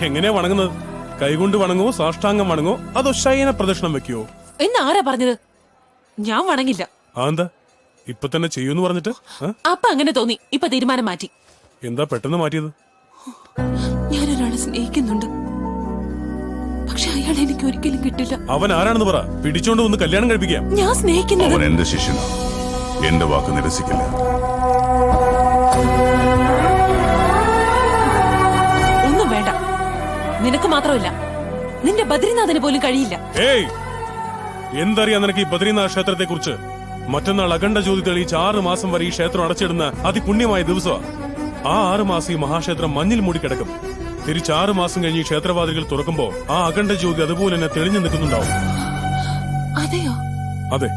എങ്ങനെയാ വണങ്ങുന്നത്? കൈകൊണ്ട് വണങ്ങോ, സാഷ്ടാംഗം വണങ്ങോ, അതോ ശയന പ്രദക്ഷിണം വെക്കുവോ? എന്നാരാ പറഞ്ഞത്? ഞാൻ വണങ്ങില്ല. എന്താ ഇപ്പൊ തന്നെ ചെയ്യൂന്ന് പറഞ്ഞിട്ട്? അപ്പൊ അങ്ങനെ തോന്നി, ഇപ്പൊ തീരുമാനം മാറ്റി. എന്താ പെട്ടെന്ന് മാറ്റിയത്? ഞാനൊരാളെ സ്നേഹിക്കുന്നുണ്ട്, പക്ഷെ അയാൾ എനിക്ക് ഒരിക്കലും കിട്ടില്ല. അവൻ ആരാണെന്ന് പറ, പിടിച്ചോണ്ട് ഒന്ന് കല്യാണം കഴിപ്പിക്കാം. ഞാൻ സ്നേഹിക്കുന്നത് അവൻ എന്റെ ശിഷ്യനാണ്, എന്റെ വാക്ക് നിരസിക്കില്ല. ഒന്നും വേണ്ട, നിനക്ക് മാത്രമല്ല, നിന്റെ ബദ്രിനാഥന് പോലും കഴിയില്ല. ഏയ്, എന്തറിയാ നിനക്ക് ഈ ബദ്രിനാഥ് ക്ഷേത്രത്തെ കുറിച്ച്? മറ്റന്നാൾ അഖണ്ഡ ജ്യോതി തെളിയിച്ച് 6 മാസം വരെ ഈ ക്ഷേത്രം അടച്ചിടുന്ന അതിപുണ്യമായ ദിവസമാണ്. ആ 6 മാസം ഈ മഹാക്ഷേത്രം മഞ്ഞിൽ മൂടിക്കിടക്കും. തിരിച്ച് 6 മാസം കഴിഞ്ഞ് ഈ ക്ഷേത്രവാതിലുകൾ തുറക്കുമ്പോ ആ അഖണ്ഡ ജ്യോതി അതുപോലെ തന്നെ തെളിഞ്ഞു നിൽക്കുന്നുണ്ടാവും. അതെയോ? അതെ,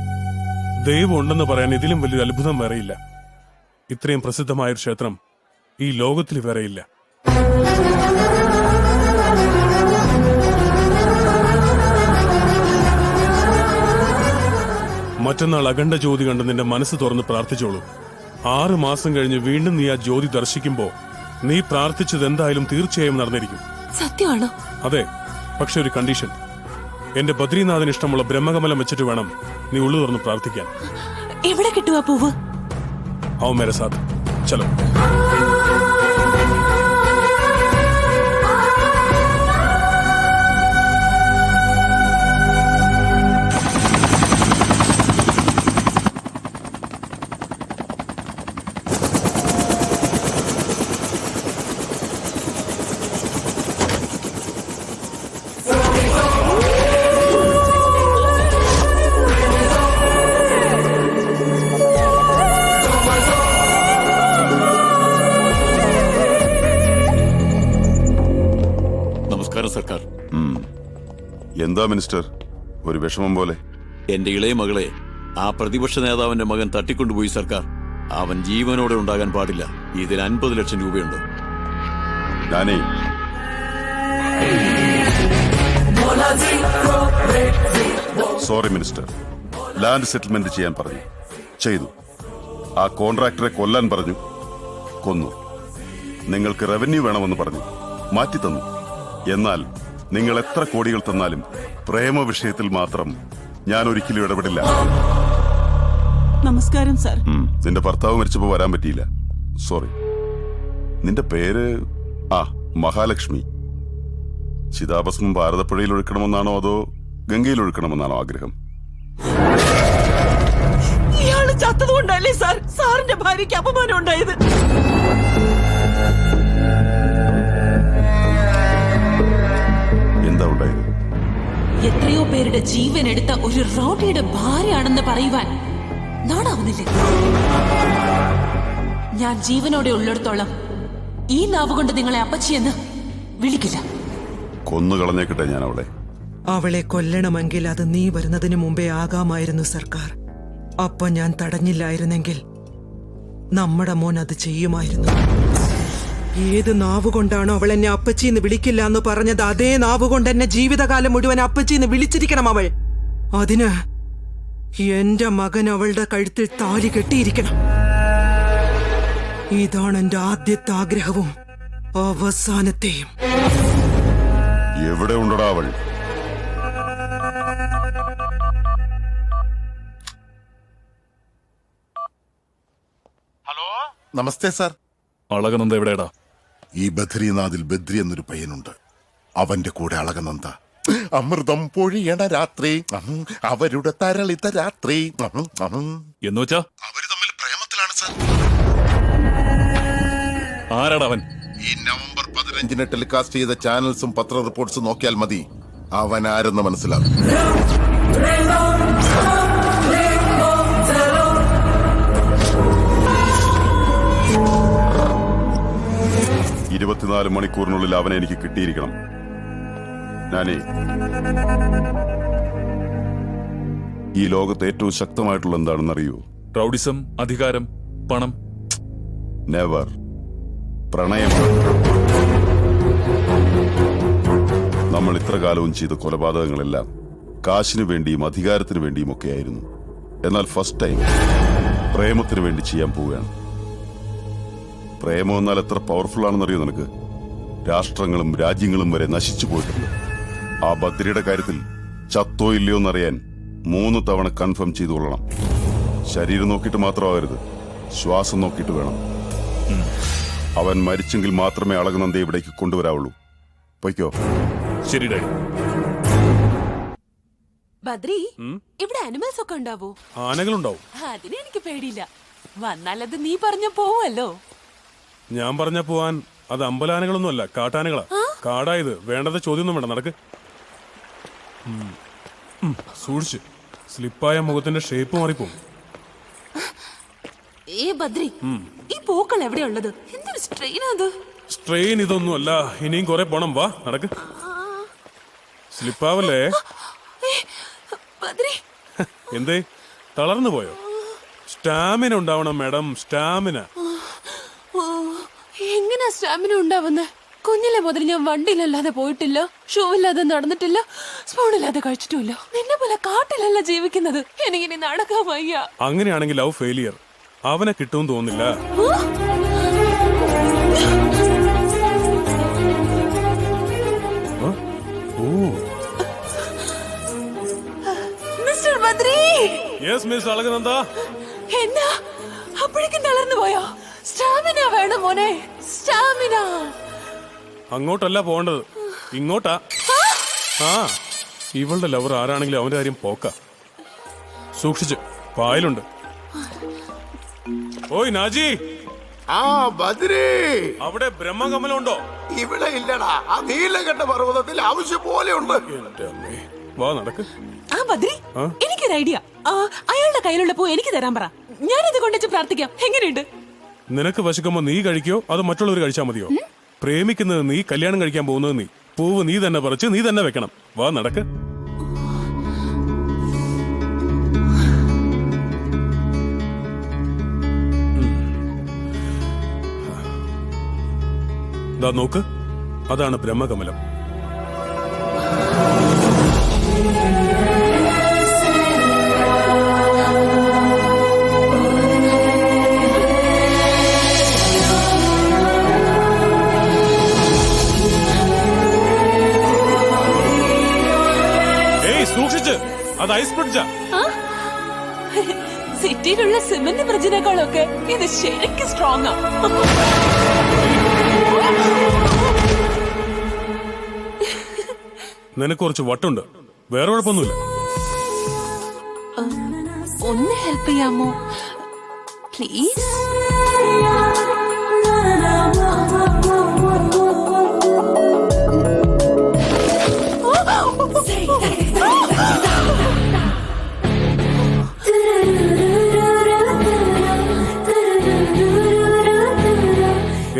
ദൈവം ഉണ്ടെന്ന് പറയാൻ ഇതിലും വലിയൊരു അത്ഭുതം വേറെയില്ല. ഇത്രയും പ്രസിദ്ധമായൊരു ക്ഷേത്രം ഈ ലോകത്തിൽ വേറെയില്ല. മറ്റന്നാൾ അഖണ്ഡ ജ്യോതി കണ്ട് നിന്റെ മനസ്സ് തുറന്ന് പ്രാർത്ഥിച്ചോളൂ. 6 മാസം കഴിഞ്ഞ് വീണ്ടും നീ ആ ജ്യോതി ദർശിക്കുമ്പോ നീ പ്രാർത്ഥിച്ചത് എന്തായാലും തീർച്ചയായും നടന്നിരിക്കും. സത്യമാണോ? അതെ, പക്ഷെ ഒരു കണ്ടീഷൻ. എന്റെ ബദ്രീനാഥന് ഇഷ്ടമുള്ള ബ്രഹ്മകമലം വെച്ചിട്ട് വേണം നീ ഉള്ളു തുറന്ന് പ്രാർത്ഥിക്കാൻ. എവിടെ കിട്ടുവാ പൂവ്? आओ मेरे साथ, चलो. സർക്കാർ. എന്താ മിനിസ്റ്റർ, ഒരു വിഷമം പോലെ? എന്റെ ഇളയ മകളെ ആ പ്രതിപക്ഷ നേതാവിന്റെ മകൻ തട്ടിക്കൊണ്ടുപോയി സർക്കാർ. അവൻ ജീവനോടെ ഉണ്ടാകാൻ പാടില്ല. ഇതിൽ 50 ലക്ഷം രൂപയുണ്ട്. ഞാനേ സോറി മിനിസ്റ്റർ, ലാൻഡ് സെറ്റിൽമെന്റ് ചെയ്യാൻ പറഞ്ഞു, ചെയ്തു. ആ കോൺട്രാക്ടറെ കൊല്ലാൻ പറഞ്ഞു, കൊന്നു. നിങ്ങൾക്ക് റവന്യൂ വേണമെന്ന് പറഞ്ഞു, മാറ്റി തന്നു. എന്നാൽ നിങ്ങൾ എത്ര കോടികൾ തന്നാലും പ്രേമ വിഷയത്തിൽ മാത്രം ഞാൻ ഒരിക്കലും ഇടപെടില്ല. നമസ്കാരം സാർ. നിന്റെ ഭർത്താവ് മരിച്ചപ്പോ വരാൻ പറ്റിയില്ല, സോറി. നിന്റെ പേര് മഹാലക്ഷ്മി. ചിതാഭസ്മം ഭാരതപ്പുഴയിൽ ഒഴുക്കണമെന്നാണോ അതോ ഗംഗയിൽ ഒഴുക്കണമെന്നാണോ ആഗ്രഹം? ഇയാള് ചത്തതുകൊണ്ടല്ലേ സാർ സാറിന്റെ ഭാര്യയ്ക്ക് അപമാനം ഉണ്ടായത്? എന്താ ഉണ്ടായത്? എത്രയോ പേരുടെ ജീവൻ എടുത്ത ഒരു റൗഡിയുടെ ഭാര്യയാണെന്ന് പറയുവാൻ നാടാവുന്നില്ലേ? ഞാൻ ജീവനോടെ ഉള്ളിടത്തോളം ഈ നാവ് കൊണ്ട് നിങ്ങളെ അപ്പച്ചിയെന്ന് വിളിക്കില്ല. കൊന്നുകളഞ്ഞേക്കട്ടെ ഞാൻ അവളെ. അവളെ കൊല്ലണമെങ്കിൽ അത് നീ വരുന്നതിന് മുമ്പേ ആകാമായിരുന്നു സർക്കാർ. അപ്പൊ ഞാൻ തടഞ്ഞില്ലായിരുന്നെങ്കിൽ നമ്മുടെ മോൻ അത് ചെയ്യുമായിരുന്നു. ഏത് നാവുകൊണ്ടാണോ അവൾ എന്നെ അപ്പച്ചിന്ന് വിളിക്കില്ല എന്ന് പറഞ്ഞത്, അതേ നാവുകൊണ്ട് എന്നെ ജീവിതകാലം മുഴുവൻ അപ്പച്ചിന്ന് വിളിച്ചിരിക്കണം അവൾ. അതിന് എന്റെ മകൻ അവളുടെ കഴുത്തിൽ താലി കെട്ടിയിരിക്കണം. ഇതാണ് എന്റെ ആദ്യത്തെ ആഗ്രഹവും അവസാനത്തെയും. എവിടെ ഉണ്ടടാ അവൾ? ഹലോ, നമസ്തേ സാർ. അളകനന്ദ എവിടെയാടാ? ഈ ബദ്രീനാഥിൽ ബദ്രി എന്നൊരു പയ്യനുണ്ട്, അവന്റെ കൂടെ അളകനന്ദ. അമൃതം പൊഴിയണ രാത്രി, അവരുടെ തരളിത്ത രാത്രി എന്നുവെച്ചാ അവര് തമ്മിൽ പ്രേമത്തിലാണ് സാർ. ആരാടാ അവൻ? ഈ നവംബർ 15 ടെലികാസ്റ്റ് ചെയ്ത ചാനൽസും പത്ര റിപ്പോർട്ട്സും നോക്കിയാൽ മതി അവൻ ആരെന്ന് മനസ്സിലാകും. 24 മണിക്കൂറിനുള്ളിൽ അവനെ എനിക്ക് കിട്ടിയിരിക്കണം. ഞാനേ ഈ ലോകത്ത് ഏറ്റവും ശക്തമായിട്ടുള്ള എന്താണെന്ന് അറിയൂ? റൗഡിസം, അധികാരം, പണം? നെവർ. പ്രണയം. നമ്മൾ ഇത്ര കാലവും ചെയ്ത കൊലപാതകങ്ങളെല്ലാം കാശിനു വേണ്ടിയും അധികാരത്തിനു വേണ്ടിയും ഒക്കെ ആയിരുന്നു. എന്നാൽ ഫസ്റ്റ് ടൈം പ്രേമത്തിന് വേണ്ടി ചെയ്യാൻ പോവുകയാണ്. പ്രേമം എന്നാൽ എത്ര പവർഫുൾ ആണെന്നറിയോ നിനക്ക്? രാഷ്ട്രങ്ങളും രാജ്യങ്ങളും വരെ നശിച്ചു പോയിട്ടുണ്ട്. ആ ബദ്രിയുടെ കാര്യത്തിൽ ചത്തോ ഇല്ലയോ എന്നറിയാൻ 3 തവണ കൺഫേം ചെയ്തുകൊള്ളണം. ശരീരം നോക്കിയിട്ട് മാത്രമാവരുത്, ശ്വാസം നോക്കിയിട്ട് വേണം. അവൻ മരിച്ചെങ്കിൽ മാത്രമേ അളകനന്ദയെ ഇവിടേക്ക് കൊണ്ടുവരാവുള്ളൂ. പൊയ്ക്കോ. ശരി ഡാഡി. ബദ്രി, ഇവിടെ അനിമൽസ് ഒക്കെ ഉണ്ടാവോ? ആനകളുണ്ടാവും. അതിന് എനിക്ക് പേടിയില്ല. വന്നാലത് നീ പറഞ്ഞ പോവല്ലോ. ഞാൻ പറഞ്ഞ പോവാൻ അത് അമ്പലാനകളൊന്നുമല്ല, കാട്ടാനകളാ. കാടായത്. വേണ്ടത് ചോദ്യമൊന്നും വേണ്ട, നടക്ക്. സൂക്ഷിച്ച്, സ്ലിപ്പായ മുഖത്തിന്റെ ഷേപ്പ് മാറിപ്പോവും. ഏ ബദ്രി, ഈ പൂക്കൾ എവിടെയുള്ളത്? എന്തൊരു സ്ട്രെയിൻ അത്. സ്ട്രെയിൻ ഇതൊന്നുമല്ല, ഇനിയും കുറെ പോണം. വാ, നടക്ക്. സ്ലിപ്പാവല്ലേ? ബദ്രി, എന്തേ തളർന്നു പോയോ? സ്റ്റാമിന ഉണ്ടാവണം മാഡം, സ്റ്റാമിന. എങ്ങനാ സ്റ്റാമിന ഉണ്ടാവുന്നേ? കുഞ്ഞിലെ മുതൽ ഞാൻ വണ്ടിയിലല്ലാതെ പോയിട്ടില്ല, ഷൂ ഇല്ലാതെ നടന്നിട്ടില്ല, സ്പൂണില്ലാതെ കഴിച്ചിട്ടുമില്ല. നിന്നെ പോലെ കാട്ടിലല്ല ജീവിക്കുന്നത്. എനിക്കിനി നടക്കാൻ വയ്യ. അങ്ങനെയാണെങ്കിൽ ലവ് ഫെയിലിയർ. അവനെ കിട്ടുമെന്ന് തോന്നുന്നില്ല. Mister Badri. Yes miss Alakananda. എന്നാ അപ്പോഴേക്കും തളർന്നു പോയോ? സ്റ്റാമിന വേണം മോനെ, സ്റ്റാമിന. അങ്ങോട്ടല്ല പോകേണ്ടത്, ഇങ്ങോട്ടാ. ആ, ഇവളുടെ ലവർ ആരാണെങ്കിലും അവന്റെ കാര്യം പോക്ക. സൂക്ഷിച്ച്, പായലുണ്ട്. ഓയ് നാജി, ആ ബദ്രി, അവിടെ ബ്രഹ്മകമലം ഉണ്ടോ? ഇവിടെ ഇല്ലടാ. ആ നീലകണ്ഠ പർവ്വതത്തിൽ ആവശ്യം പോലെ ഉണ്ട്. എന്റെ അമ്മേ, വാ നടക്ക്. ആ ബദ്രി, എനിക്കൊരു ഐഡിയ. അയാളുടെ കയ്യിലുള്ള പൂ എനിക്ക് തരാൻ പറ. ഞാനിത് കൊണ്ടുവച്ച് പ്രാർത്ഥിക്കാം. എങ്ങനെയുണ്ട്? നിനക്ക് വിശക്കുമ്പോ നീ കഴിക്കോ അതോ മറ്റുള്ളവർ കഴിച്ചാൽ മതിയോ? പ്രേമിക്കുന്നത് നീ, കല്യാണം കഴിക്കാൻ പോകുന്നത് നീ. പൂവ് നീ തന്നെ പറിച്ച് നീ തന്നെ വെക്കണം. വാ നടക്ക്. ദാ നോക്ക്, അതാണ് ബ്രഹ്മകമലം. സൂക്ഷിച്ച്, അത് ഐസ് പിടിച്ചാ. സിറ്റിയിലുള്ള സിമന്റ് ബ്രിഡ്ജിനേക്കാളൊക്കെ ഇത് ശരിക്കും സ്ട്രോങ് ആ. നിനക്ക് കുറച്ച് വട്ടുണ്ട്, വേറെ കുഴപ്പമൊന്നുമില്ല. ഒന്ന് ഹെൽപ്പ് ചെയ്യാമോ പ്ലീസ്?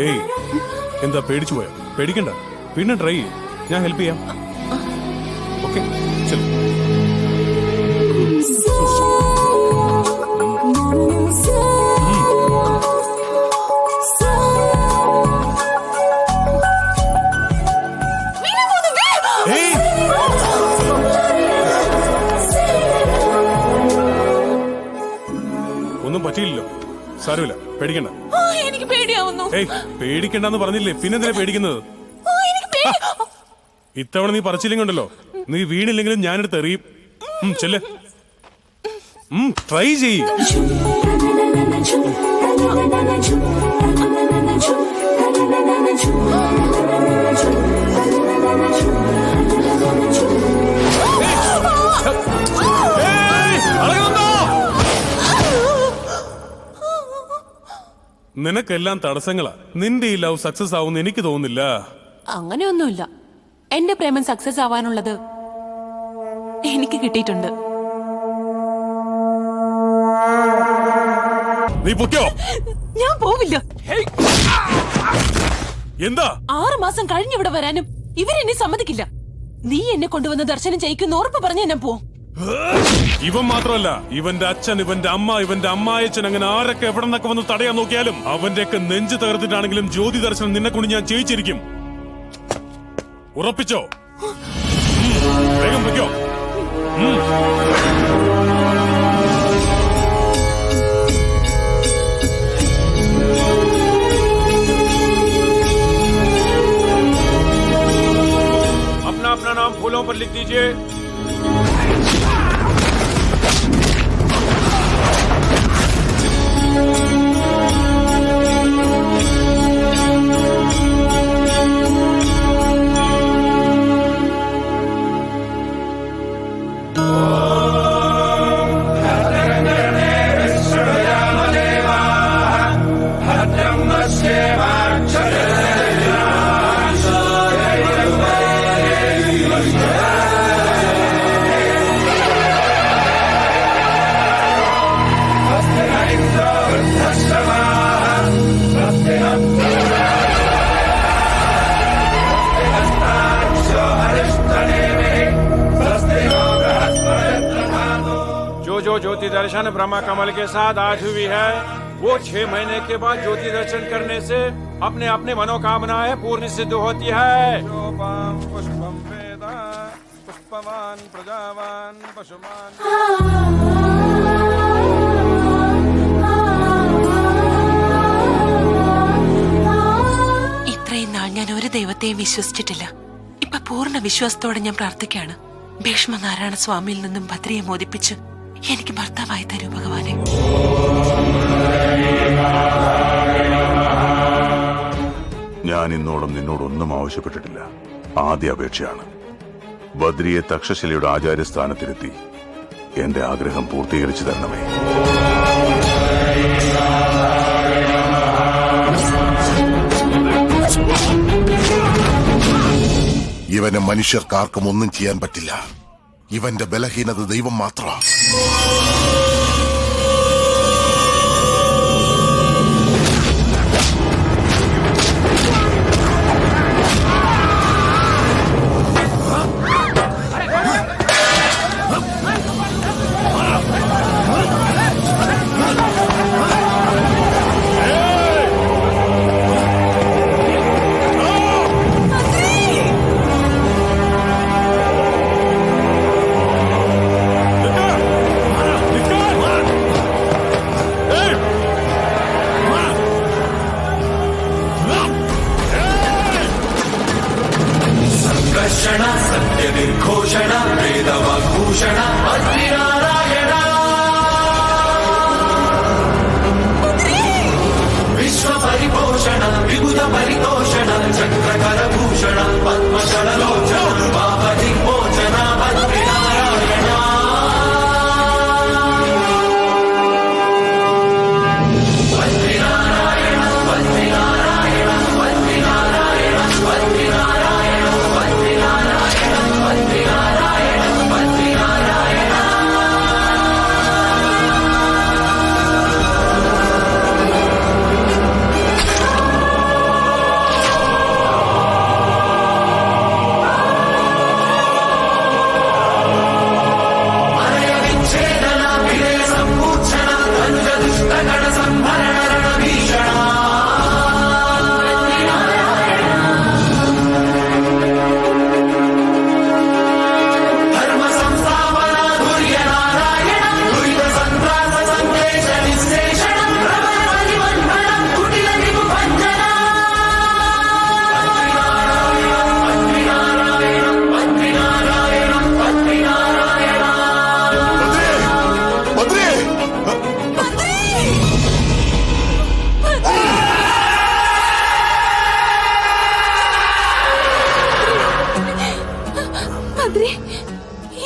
ഏയ്, എന്താ പേടിച്ചു പോയോ? പേടിക്കണ്ട, പിന്നെ ട്രൈ ചെയ്യും. ഞാൻ ഹെൽപ്പ് ചെയ്യാം. ഓക്കെ, ശരി. ഒന്നും പറ്റിയില്ലല്ലോ, സാരമില്ല, പേടിക്കണ്ട. എനിക്ക് പേടിയാവുന്നു. ഏയ്, പേടിക്കണ്ടെന്ന് പറഞ്ഞില്ലേ, പിന്നെന്തിനാ പേടിക്കുന്നത്? ഇത്തവണ നീ പറിച്ചില്ലെങ്കിണ്ടല്ലോ, നീ വീണില്ലെങ്കിലും ഞാനെടുത്ത് എറിയും. ചെല്ല്, ട്രൈ ചെയ്യ്. നിനക്കെല്ലാം തടസ്സങ്ങളാ. നിന്റെ ഈ ലവ് സക്സസ് ആവുമെന്ന് എനിക്ക് തോന്നുന്നില്ല. അങ്ങനെയൊന്നുമില്ല. എന്റെ പ്രേമം സക്സസ് ആവാനുള്ളത് എനിക്ക് കിട്ടിയിട്ടുണ്ട്. നീ പൊക്കോ. ഞാൻ പോവില്ല. എന്താ? 6 മാസം കഴിഞ്ഞിവിടെ വരാനും ഇവരെന്നെ സമ്മതിക്കില്ല. നീ എന്നെ കൊണ്ടുവന്ന് ദർശനം ചെയ്യിക്കുന്ന ഉറപ്പ് പറഞ്ഞ ഞാൻ പോവും. ഇവൻ മാത്രമല്ല, ഇവന്റെ അച്ഛൻ, ഇവന്റെ അമ്മ, ഇവന്റെ അമ്മായച്ചൻ, അങ്ങനെ ആരൊക്കെ എവിടെ നിന്നൊക്കെ വന്ന് തടയാൻ നോക്കിയാലും അവന്റെയൊക്കെ നെഞ്ചു തകർത്തിട്ടാണെങ്കിലും ജ്യോതി ദർശനം നിന്നെ കൊണ്ട് ഞാൻ ചെയ്യിച്ചിരിക്കും. ഉറപ്പിച്ചോ? വേഗം വയ്ക്കോ. नाम फूलों पर लिख दीजिए। जो ज्योति दर्शन ब्रह्मा कमल के साथ आज हुई है, वो 6 महीने के बाद ज्योति दर्शन करने से अपने अपने मनोकामनाएं पूर्ण सिद्ध होती है। पुष्पम वेद पुष्पवान प्रजावान पशुमान। ഇത്രയും നാൾ ഞാൻ ഒരു ദൈവത്തെയും വിശ്വസിച്ചിട്ടില്ല. ഇപ്പൊ പൂർണ്ണ വിശ്വാസത്തോടെ ഞാൻ പ്രാർത്ഥിക്കാണ്. ഭീഷ്മനാരായണ സ്വാമിയിൽ നിന്നും ഭദ്രയെ മോദിപ്പിച്ച് എനിക്ക് ഭർത്താവായി തരൂ ഭഗവാനെ. ഞാൻ ഇന്നോളം നിന്നോടൊന്നും ആവശ്യപ്പെട്ടിട്ടില്ല. ആദ്യ അപേക്ഷയാണ്. ബദ്രിയെ തക്ഷശിലയുടെ ആചാര്യസ്ഥാനത്തിരുത്തി എന്റെ ആഗ്രഹം പൂർത്തീകരിച്ചു തരണമേ. ഇവനെ മനുഷ്യർക്കാർക്കും ഒന്നും ചെയ്യാൻ പറ്റില്ല. ഇവന്റെ ബലഹീനത ദൈവം മാത്രമാണ്.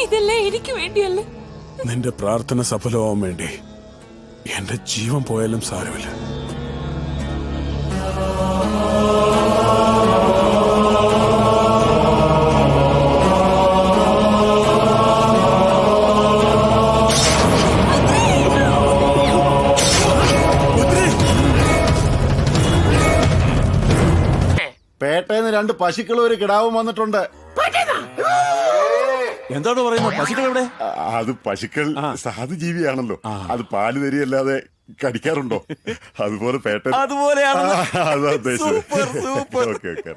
ഇതെല്ലാം എനിക്ക് വേണ്ടിയല്ലേ? നിന്റെ പ്രാർത്ഥന സഫലമാവാൻ വേണ്ടി എന്റെ ജീവൻ പോയാലും സാരമില്ല. പേട്ടേന്ന് 2 പശുക്കളും ഒരു കിടാവും വന്നിട്ടുണ്ട്. എന്താണ് പറയുന്നത്? പശുക്കൾ എവിടെ? അത് പശുക്കൾ സാധു ജീവിയാണല്ലോ. അത് പാല് തരിയല്ലാതെ കടിക്കാറുണ്ടോ? അതുപോലെ പേട്ട അതുപോലെയാണ്. അതാ ഉദ്ദേശിച്ചത്. Okay okay.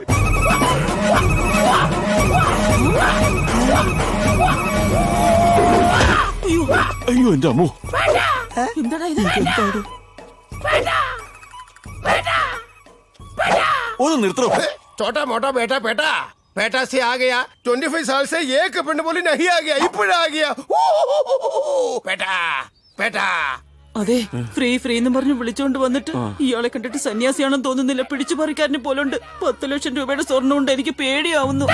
അയ്യോ എന്റെ അമ്മോ, എന്താടാ ഇത്? ഒന്ന് നിർത്തോ. छोटा मोटा बेटा बेटा बेटा से आ गया 25 साल से एक पिंड बोली नहीं आ गया इपड़ा आ गया बेटा बेटा അതെ ഫ്രീ ഫ്രീ എന്ന് പറഞ്ഞ് വിളിച്ചോണ്ട് വന്നിട്ട് ഇയാളെ കണ്ടിട്ട് സന്യാസിയാണെന്ന് തോന്നുന്നില്ല. പിടിച്ചു പറിക്കാരനെ പോലുണ്ട്. 10 ലക്ഷം രൂപയുടെ സ്വർണ്ണം കൊണ്ട് എനിക്ക് പേടിയാവുന്നു.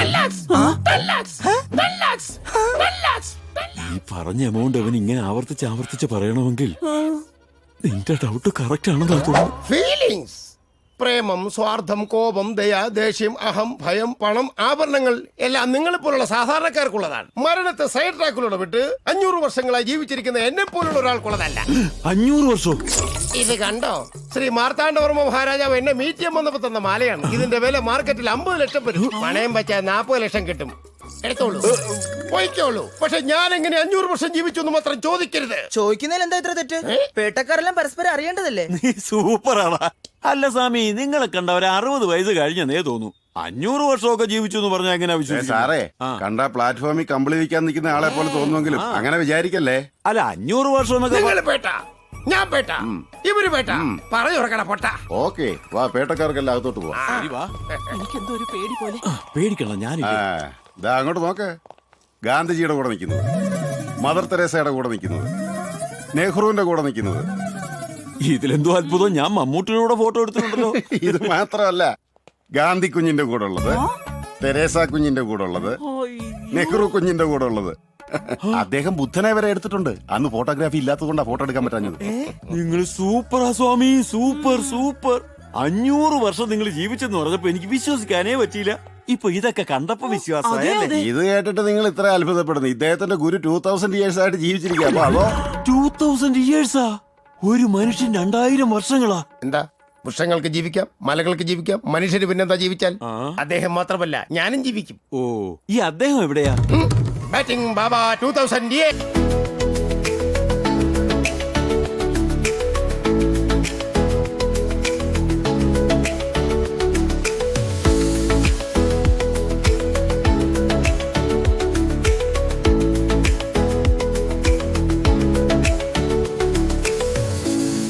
ഈ പറഞ്ഞ എമൗണ്ട് അവൻ ഇങ്ങനെ ആവർത്തിച്ച് പറയണമെങ്കിൽ നിന്റെ ഡൗട്ട് കറക്റ്റ് ആണെന്ന് തോന്നുന്നു. ഫീലിംഗ്സ് പ്രേമം സ്വാർത്ഥം കോപം ദയ ദേഷ്യം അഹം ഭയം പണം ആഭരണങ്ങൾ എല്ലാം നിങ്ങളെപ്പോലുള്ള സാധാരണക്കാർക്കുള്ളതാണ്. മരണത്തെ സൈഡ് ട്രാക്കിലൂടെ വിട്ട് 500 വർഷങ്ങളായി ജീവിച്ചിരിക്കുന്ന എന്നെ പോലുള്ള ഒരാൾക്കുള്ളതല്ല. 500 വർഷം ഇത് കണ്ടോ? ശ്രീ മാർത്താണ്ഡവർമ്മ മഹാരാജാവ് എന്നെ മീറ്റ് ചെയ്യാൻ വന്നപ്പോ തന്ന മാലയാണ്. ഇതിന്റെ വില മാർക്കറ്റിൽ 50 ലക്ഷം വരും. പണയം വെച്ചാൽ 40 ലക്ഷം കിട്ടും. എടുത്തോളൂ, പോയിക്കോളൂ. പക്ഷെ ഞാൻ എങ്ങനെ 500 വർഷം ജീവിച്ചു എന്ന് മാത്രം ചോദിക്കരുത്. ചോദിക്കുന്നതിൽ എന്താ ഇത്ര തെറ്റ്? പേട്ടക്കാരെല്ലാം പരസ്പരം അറിയേണ്ടതല്ലേ? നീ സൂപ്പറാണ്. അല്ല സ്വാമി, നിങ്ങളെ കണ്ട ഒരു 60 വയസ്സ് കഴിഞ്ഞേ തോന്നു. 500 വർഷമൊക്കെ ജീവിച്ചു എന്ന് പറഞ്ഞാൽ എങ്ങനെ വിശ്വസിക്കും? സാറേ കണ്ട പ്ലാറ്റ്ഫോമിൽ കമ്പിളി വിൽക്കാൻ നിൽക്കുന്ന ആളെ പോലെ തോന്നുമെങ്കിലും അങ്ങനെ വിചാരിക്കല്ലേ. അല്ല 500 വർഷം എന്നൊക്കെ നിങ്ങൾ പേട്ട, ഞാൻ പേട്ട, ഇവര് പേട്ട, പറഞ്ഞു കൊടുക്കണ പൊട്ട. ഓക്കെ വാ, പേട്ടക്കാർക്കെല്ലാം അകത്തോട്ട് പോവാ. എനിക്കെന്തോ ഒരു പേടി പോലെ. പേടിക്കണം. ഞാൻ ദാ അങ്ങോട്ട് നോക്ക്. ഗാന്ധിജിയുടെ കൂടെ നിൽക്കുന്നത്, മദർ തെരേസയുടെ കൂടെ നിൽക്കുന്നത്, നെഹ്റുവിന്റെ കൂടെ നിൽക്കുന്നത്. ഇതിലെന്തോ അത്ഭുതം, ഞാൻ മമ്മൂട്ടിയുടെ ഫോട്ടോ എടുത്തിട്ടുണ്ടല്ലോ. ഇത് മാത്രമല്ല, ഗാന്ധി കുഞ്ഞിന്റെ കൂടെ ഉള്ളത്, തെരേസ കുഞ്ഞിന്റെ കൂടെ ഉള്ളത്, നെഹ്റു കുഞ്ഞിന്റെ കൂടെ ഉള്ളത്. അദ്ദേഹം ബുദ്ധനെ വരെ എടുത്തിട്ടുണ്ട്. അന്ന് ഫോട്ടോഗ്രാഫി ഇല്ലാത്തതുകൊണ്ടാ ഫോട്ടോ എടുക്കാൻ പറ്റാഞ്ഞത്. നിങ്ങൾ സൂപ്പറാ സ്വാമി, സൂപ്പർ സൂപ്പർ. 500 വർഷം നിങ്ങൾ ജീവിച്ചെന്ന് പറഞ്ഞപ്പോ എനിക്ക് വിശ്വസിക്കാനേ പറ്റിയില്ല. ഇപ്പൊ ഇതൊക്കെ കണ്ടപ്പോ വിശ്വാസമായല്ലേ? ഇത് കേട്ടിട്ട് നിങ്ങൾ ഇത്ര അത്ഭുതപ്പെടുന്നു. ഇദ്ദേഹത്തിന്റെ ഗുരു 2000 ഇയേഴ്സ് ആയിട്ട് ജീവിച്ചിരിക്കുക. അപ്പൊ അതോ 2000 ഇയേഴ്സാ? ഒരു മനുഷ്യൻ 2000 വർഷങ്ങളാ? എന്താ, വൃക്ഷങ്ങൾക്ക് ജീവിക്കാം, മലകൾക്ക് ജീവിക്കാം, മനുഷ്യന് പിന്നെന്താ ജീവിച്ചാൽ? അദ്ദേഹം മാത്രമല്ല ഞാനും ജീവിക്കും. ഓ, ഈ അദ്ദേഹം എവിടെയാ? ബാറ്റിംഗ് ബാബ 2000 years.